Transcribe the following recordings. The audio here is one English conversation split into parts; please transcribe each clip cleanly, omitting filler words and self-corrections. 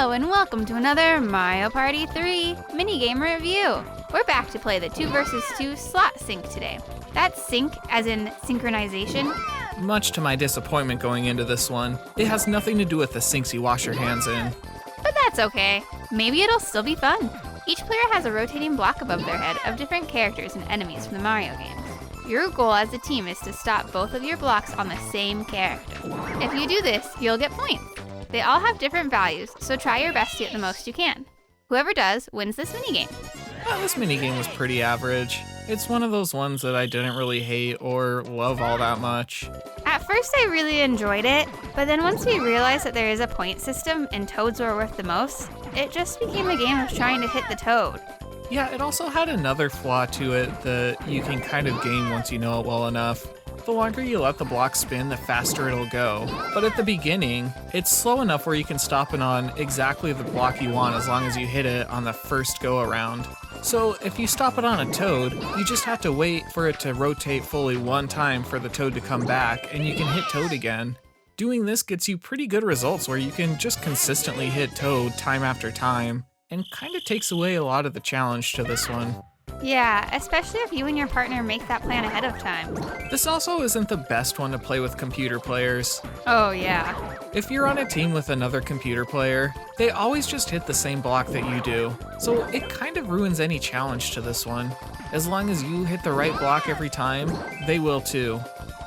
Hello and welcome to another Mario Party 3 minigame review. We're back to play the 2 vs 2 Slot Synch today. That's sync as in synchronization. Much to my disappointment going into this one, it has nothing to do with the sinks you wash your hands in. But that's okay. Maybe it'll still be fun. Each player has a rotating block above their head of different characters and enemies from the Mario games. Your goal as a team is to stop both of your blocks on the same character. If you do this, you'll get points. They all have different values, so try your best to get the most you can. Whoever does wins this minigame. This minigame was pretty average. It's one of those ones that I didn't really hate or love all that much. At first I really enjoyed it, but then once we realized that there is a point system and toads were worth the most, it just became a game of trying to hit the toad. Yeah, it also had another flaw to it that you can kind of game once you know it well enough. The longer you let the block spin, the faster it'll go. But at the beginning, it's slow enough where you can stop it on exactly the block you want as long as you hit it on the first go around. So if you stop it on a toad, you just have to wait for it to rotate fully one time for the toad to come back, and you can hit toad again. Doing this gets you pretty good results where you can just consistently hit toad time after time, and kind of takes away a lot of the challenge to this one. Yeah, especially if you and your partner make that plan ahead of time. This also isn't the best one to play with computer players. Oh yeah. If you're on a team with another computer player, they always just hit the same block that you do, so it kind of ruins any challenge to this one. As long as you hit the right block every time, they will too.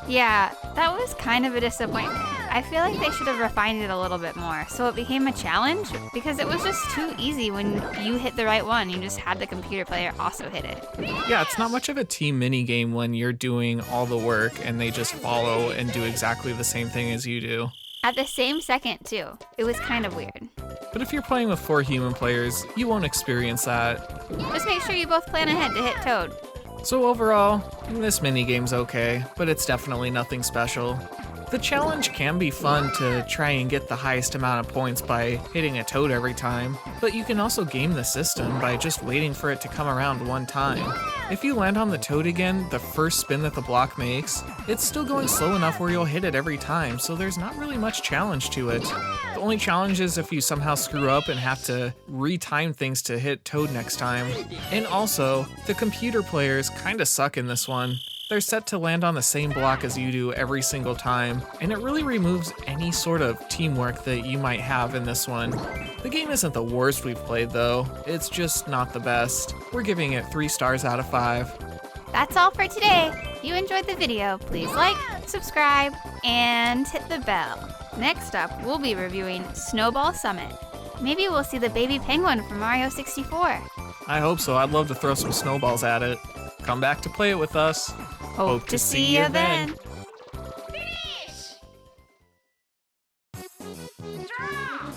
Yeah, that was kind of a disappointment. I feel like they should have refined it a little bit more, so it became a challenge, because it was just too easy when you hit the right one, you just had the computer player also hit it. Yeah, it's not much of a team minigame when you're doing all the work and they just follow and do exactly the same thing as you do. At the same second too. It was kind of weird. But if you're playing with 4 human players, you won't experience that. Just make sure you both plan ahead to hit Toad. So overall, this minigame's okay, but it's definitely nothing special. The challenge can be fun to try and get the highest amount of points by hitting a toad every time, but you can also game the system by just waiting for it to come around one time. If you land on the toad again, the first spin that the block makes, it's still going slow enough where you'll hit it every time, so there's not really much challenge to it. The only challenge is if you somehow screw up and have to retime things to hit toad next time. And also, the computer players kinda suck in this one. They're set to land on the same block as you do every single time, and it really removes any sort of teamwork that you might have in this one. The game isn't the worst we've played though, it's just not the best. We're giving it 3 stars out of 5. That's all for today. If you enjoyed the video, please like, subscribe, and hit the bell. Next up, we'll be reviewing Snowball Summit. Maybe we'll see the baby penguin from Mario 64. I hope so, I'd love to throw some snowballs at it. Come back to play it with us. Hope to see you then. Finish! Draw!